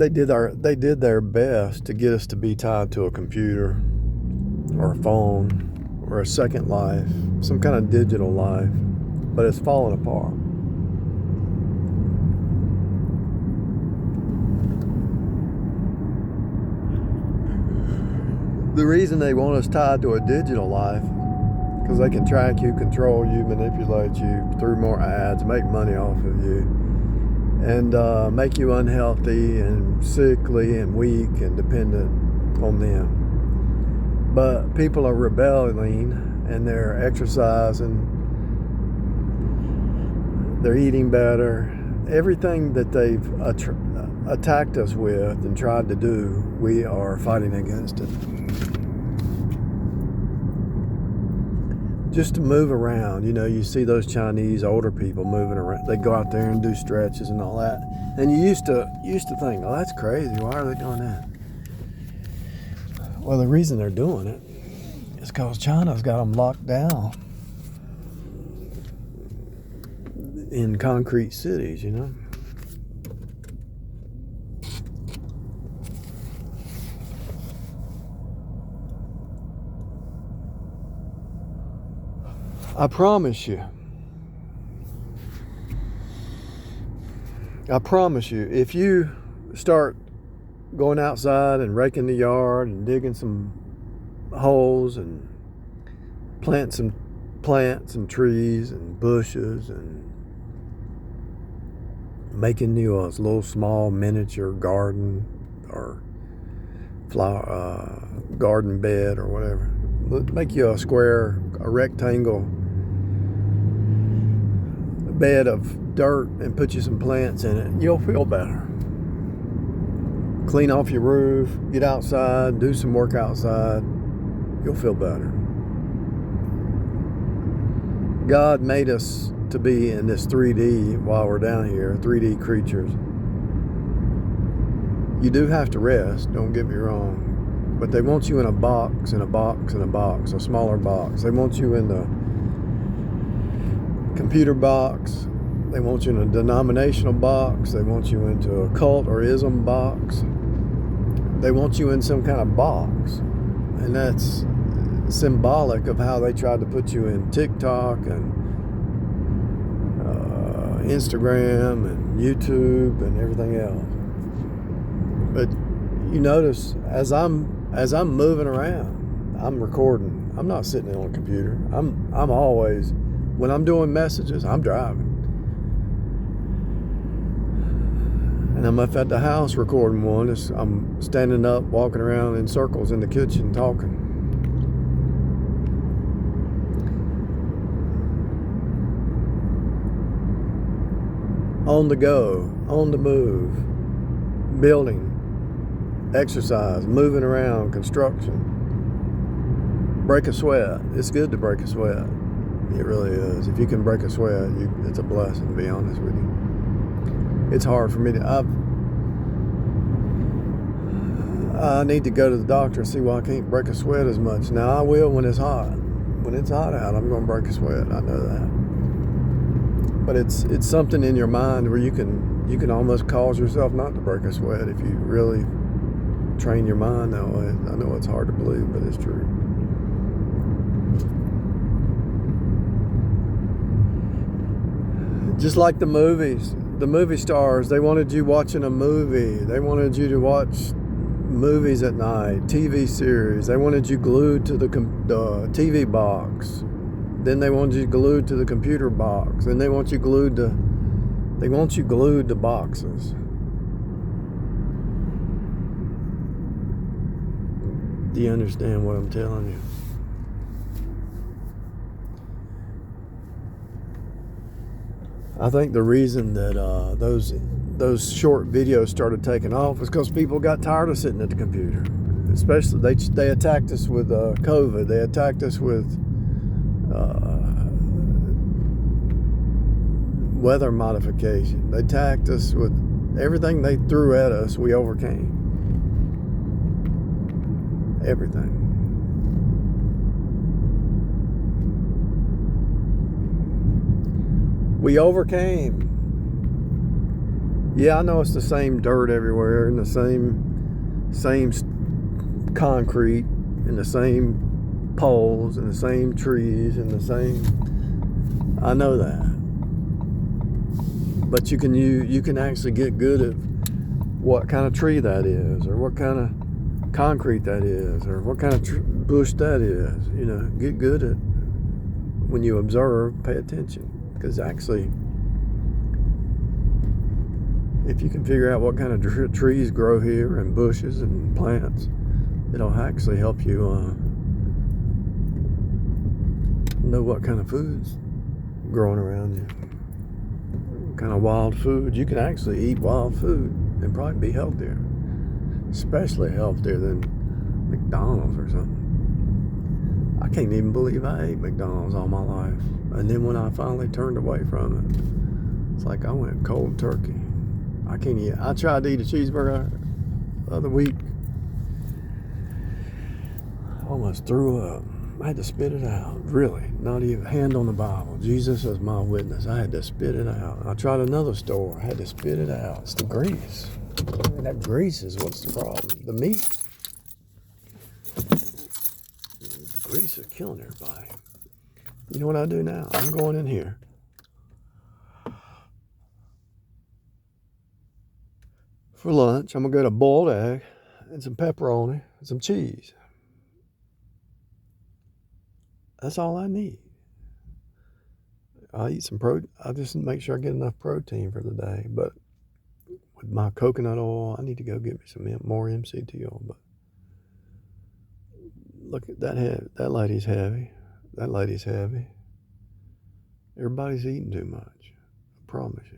they did their best to get us to be tied to a computer or a phone or a second life, some kind of digital life, but it's falling apart. The reason they want us tied to a digital life, because they can track you, control you, manipulate you through more ads, make money off of you, and make you unhealthy and sickly and weak and dependent on them. But people are rebelling, and they're exercising, they're eating better. Everything that they've attacked us with and tried to do, we are fighting against it. Just to move around, you see those Chinese older people moving around. They go out there and do stretches and all that. And you used to think, oh, that's crazy. Why are they doing that? Well, the reason they're doing it is because China's got them locked down in concrete cities, I promise you, if you start going outside and raking the yard and digging some holes and plant some plants and trees and bushes and making you a little small miniature garden or flower garden bed or whatever, make you a rectangle bed of dirt and put you some plants in it, you'll feel better. Clean off your roof, get outside, do some work outside, you'll feel better. God made us to be in this 3D while we're down here, 3D creatures. You do have to rest, don't get me wrong, but they want you in a box, a smaller box. They want you in the computer box. They want you in a denominational box. They want you into a cult or ism box. They want you in some kind of box. And that's symbolic of how they tried to put you in TikTok and Instagram and YouTube and everything else. But you notice as I'm moving around, I'm recording. I'm not sitting on a computer. I'm always, when I'm doing messages, I'm driving. And I'm up at the house recording one. I'm standing up, walking around in circles in the kitchen, talking. On the go, on the move, building, exercise, moving around, construction. Break a sweat. It's good to break a sweat. It really is. If you can break a sweat, it's a blessing, to be honest with you. It's hard for me to... I need to go to the doctor and see why I can't break a sweat as much. Now, I will when it's hot. When it's hot out, I'm going to break a sweat. I know that. But it's something in your mind where you can almost cause yourself not to break a sweat if you really train your mind that way. I know it's hard to believe, but it's true. Just like the movies, the movie stars, they wanted you watching a movie. They wanted you to watch movies at night, TV series. They wanted you glued to the TV box. Then they want you glued to the computer box. And they want you glued to boxes. Do you understand what I'm telling you? I think the reason that those short videos started taking off was because people got tired of sitting at the computer. Especially they attacked us with COVID. They attacked us with weather modification. They attacked us with everything they threw at us. We overcame everything. We overcame. Yeah, I know it's the same dirt everywhere and the same concrete and the same poles and the same trees and the same. I know that, but you can actually get good at what kind of tree that is, or what kind of concrete that is, or what kind of bush that is. You know, get good at when you observe, pay attention, because actually, if you can figure out what kind of trees grow here and bushes and plants, it'll actually help you know what kind of food's growing around you. What kind of wild food. You can actually eat wild food and probably be healthier, especially healthier than McDonald's or something. I can't even believe I ate McDonald's all my life. And then when I finally turned away from it, it's like I went cold turkey. I can't eat. I tried to eat a cheeseburger the other week. I almost threw up. I had to spit it out. Really. Not even. Hand on the Bible. Jesus is my witness. I had to spit it out. I tried another store. I had to spit it out. It's the grease. And that grease is what's the problem. The meat. The grease is killing everybody. You know what I do now? I'm going in here. For lunch, I'm going to get a boiled egg and some pepperoni and some cheese. That's all I need. I'll eat some protein. I'll just make sure I get enough protein for the day. But with my coconut oil, I need to go get me some more MCT oil. But look at that. That lady's heavy. That lady's heavy. Everybody's eating too much. I promise you.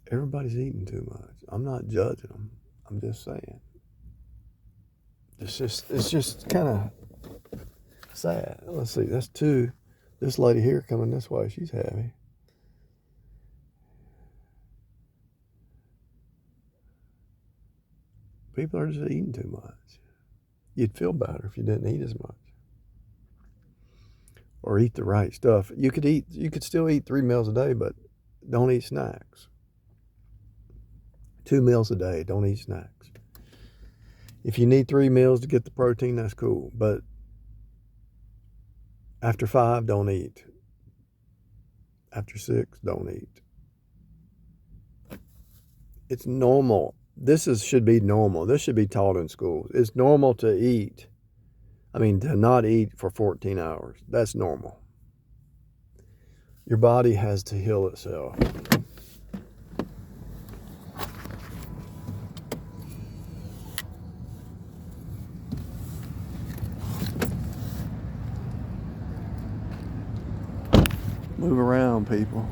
Everybody's eating too much. I'm not judging them. I'm just saying. It's just kind of sad. Let's see. That's two. This lady here coming this way. She's heavy. People are just eating too much. You'd feel better if you didn't eat as much. Or eat the right stuff. You could still eat 3 meals a day, but don't eat snacks. 2 meals a day, don't eat snacks. If you need 3 meals to get the protein, that's cool. But after 5, don't eat. After 6, don't eat. It's normal. Should be normal. This should be taught in schools. It's normal to not eat for 14 hours. That's normal. Your body has to heal itself. Move around, people.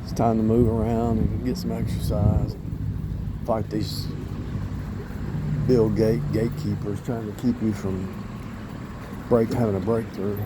It's time to move around and get some exercise. Fight these Bill Gates gatekeepers trying to keep you from having a breakthrough.